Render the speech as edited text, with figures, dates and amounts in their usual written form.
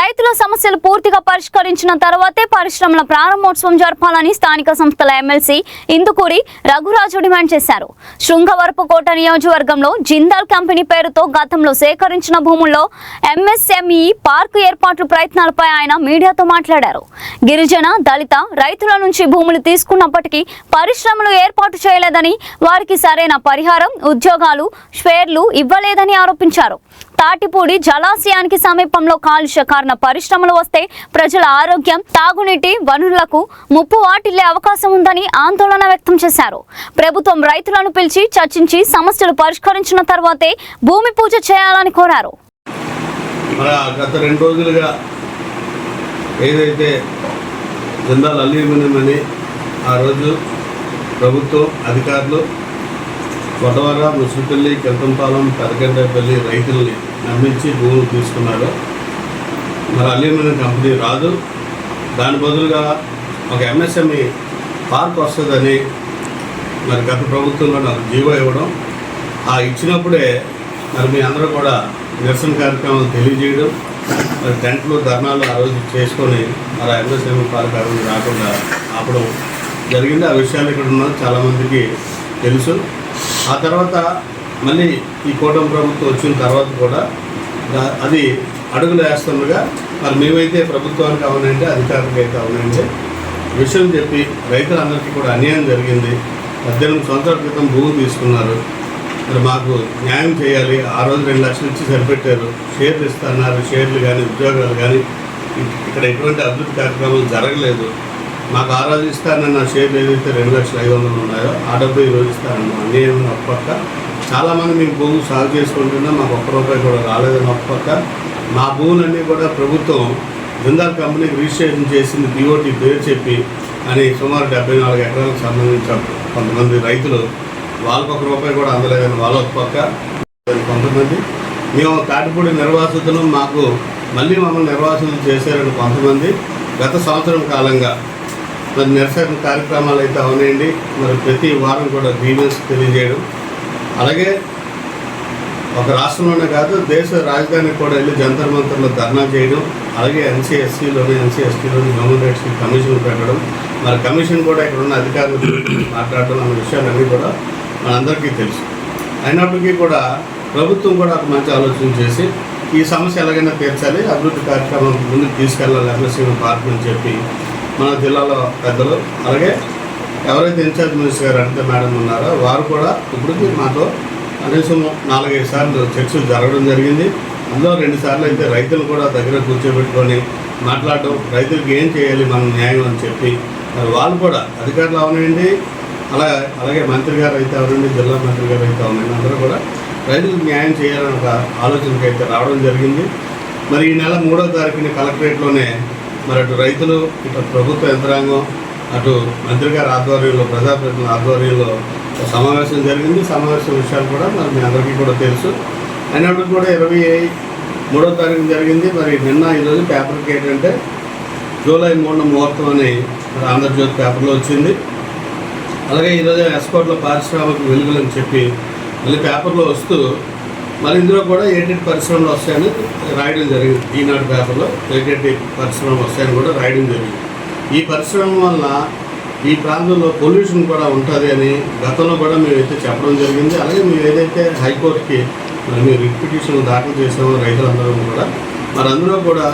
రైతుల సమస్యలు పూర్తిగా పరిష్కరించిన తర్వాతే పరిశ్రమల ప్రారంభోత్సవం జరపాలని స్థానిక సంస్థల ఎమ్మెల్సీ ఇందుకూరి రఘురాజు డిమాండ్ చేశారు. శృంగవరపుకోట నియోజకవర్గంలో జిందాల్ కంపెనీ పేరుతో గతంలో సేకరించిన భూముల్లో ఎంఎస్ఎంఈ పార్కు ఏర్పాటు ప్రయత్నాలపై ఆయన మీడియాతో మాట్లాడారు. గిరిజన, దళిత రైతుల నుంచి భూములు తీసుకున్నప్పటికీ పరిశ్రమలు ఏర్పాటు చేయలేదని, వారికి సరైన పరిహారం, ఉద్యోగాలు, షేర్లు ఇవ్వలేదని ఆరోపించారు. తాటిపూడి జలాశయానికి సమీపంలో కాలుష్య కారణ పరిశ్రమలు వస్తే ప్రజల ఆరోగ్యం, తాగునీటి వనరులకు ముప్పు వాటిల్లే అవకాశం ఉందని ఆందోళన వ్యక్తం చేశారు. ప్రభుత్వం రైతులను పిలిచి చర్చించి సమస్యలు పరిష్కరించిన తర్వాతే భూమి పూజ చేయాలని కోరారు. గత 2 రోజులుగా ఏదైతే జిందాల్ అల్యూమినియం అని ఆ రోజు ప్రభుత్వం అధికారులు వడవర, ముసుగుపల్లి, కెంతంపాలెం, పెదగడ్డపల్లి రైతుల్ని నమ్మించి భూములు తీసుకున్నారు. అల్యూమినియం కంపెనీ రాదు, దాని బదులుగా ఒక ఎంఎస్ఎంఈ పార్క్ వస్తుందని గత ప్రభుత్వంలో నాకు జీవో ఇవ్వడం, ఆ ఇచ్చినప్పుడే మీ అందరూ కూడా నిరసన కార్యక్రమాలు తెలియజేయడం, టెంట్లు, ధర్నాలు ఆ రోజు చేసుకొని ఎంఎస్ఎంఈ పార్క్ ఆ రోజు రాకుండా ఆపడం జరిగింది. ఆ విషయాలు ఇక్కడ ఉన్న చాలామందికి తెలుసు. ఆ తర్వాత మళ్ళీ ఈ కూటమి ప్రభుత్వం వచ్చిన తర్వాత కూడా అది అడుగులు వేస్తుండగా మేమైతే ప్రభుత్వానికి అవనండి, అధికారులకు అయితే అవనండి విషయం చెప్పి రైతులందరికీ కూడా అన్యాయం జరిగింది. 18 సంవత్సరాల క్రితం భూమి తీసుకున్నారు, మాకు న్యాయం చేయాలి. ఆ రోజు 2 లక్షలు ఇచ్చి సరిపెట్టారు. షేర్లు ఇస్తున్నారు, షేర్లు కానీ ఉద్యోగాలు కానీ ఇక్కడ ఎటువంటి అభివృద్ధి కార్యక్రమాలు జరగలేదు. మాకు ఆ రోజు ఇస్తానన్న షేర్లు ఏదైతే 2,500,000 ఉన్నాయో ఆ డబ్బు ఈరోజు ఇస్తానన్న అన్యాయం ఒక పక్క. చాలామంది మేము భూములు సాగు చేసుకుంటున్నా మాకు ₹1 కూడా రాలేదని ఒక పక్క. మా భూములన్నీ కూడా ప్రభుత్వం జిందాల్ కంపెనీకి రిజిస్ట్రేషన్ చేసింది పిఓటి పేరు చెప్పి అని సుమారు 74 ఎకరాలకు సంబంధించిన కొంతమంది రైతులు వాళ్ళకు ₹1 కూడా అందలేదని వాళ్ళ ఒక పక్క. కొంతమంది మేము తాటిపూడి నిర్వాసితులు, మాకు మళ్ళీ మమ్మల్ని నిర్వాసితులు చేశారని కొంతమంది గత సంవత్సరం కాలంగా నిరసన కార్యక్రమాలు అయితే అవునండి. ప్రతి వారం కూడా గ్రీవెన్స్ తెలియజేయడం, అలాగే ఒక రాష్ట్రంలోనే కాదు దేశ రాజధానికి కూడా వెళ్ళి జంతర్ మంతర్లో ధర్నా చేయడం, అలాగే ఎన్సీ ఎస్టీలోని హ్యూమన్ రైట్స్ కమిషన్ పెట్టడం, కమిషన్ కూడా ఇక్కడ ఉన్న అధికారులు మాట్లాడడం అన్న విషయాలన్నీ కూడా మనందరికీ తెలుసు. అయినప్పటికీ కూడా ప్రభుత్వం కూడా ఒక మంచి ఆలోచన చేసి ఈ సమస్య ఎలాగైనా తీర్చాలి, అభివృద్ధి కార్యక్రమం ముందుకు తీసుకెళ్ళాలి ఎంఎస్ఎంఈ పార్క్ అని చెప్పి మన జిల్లాలో పెద్దలు, అలాగే ఎవరైతే ఇన్ఛార్జ్ మినిస్టర్ గారు అనిత మేడం ఉన్నారో వారు కూడా ఇప్పటికి మాతో కనీసం 4-5 సార్లు చర్చలు జరగడం జరిగింది. అందులో 2 సార్లు అయితే రైతులు కూడా దగ్గర కూర్చోబెట్టుకొని మాట్లాడటం, రైతులకు ఏం చేయాలి మనం న్యాయం అని చెప్పి వాళ్ళు కూడా అధికారులు అవనండి, అలాగే మంత్రి గారు అయితే అవనండి, జిల్లా మంత్రి గారు అయితే అవనండి, అందరూ కూడా రైతులకు న్యాయం చేయాలని ఒక ఆలోచనకి అయితే రావడం జరిగింది. ఈ నెల 3వ తారీఖున కలెక్టరేట్లోనే అటు రైతులు, ఇటు ప్రభుత్వ యంత్రాంగం, అటు మంత్రి గారి ఆధ్వర్యంలో, ప్రజాప్రతినిధుల ఆధ్వర్యంలో సమావేశం జరిగింది. సమావేశం విషయాలు కూడా మీ అందరికీ కూడా తెలుసు. అయినప్పటికీ కూడా 23వ తారీఖు జరిగింది. నిన్న ఈరోజు పేపర్కి ఏంటంటే జూలై 3న ముహూర్తం అని ఆంధ్రజ్యోతి పేపర్లో వచ్చింది. అలాగే ఈరోజు ఎస్కోట్లో పారిశ్రామిక వెలుగులని చెప్పి మళ్ళీ పేపర్లో వస్తూ ఇందులో కూడా ఏటెడ్ పరిశ్రమలు వస్తాయని రాయడం జరిగింది. ఈనాడు పేపర్లో ఏటెడ్ పరిశ్రమలు వస్తాయని కూడా రాయడం జరిగింది. ఈ పరిశ్రమ వల్ల ఈ ప్రాంతంలో పొల్యూషన్ కూడా ఉంటుంది అని గతంలో కూడా మేమైతే చెప్పడం జరిగింది. అలాగే మేము ఏదైతే హైకోర్టుకి మేము రిట్ పిటిషన్ దాఖలు చేసామో రైతులందరూ కూడా అందులో కూడా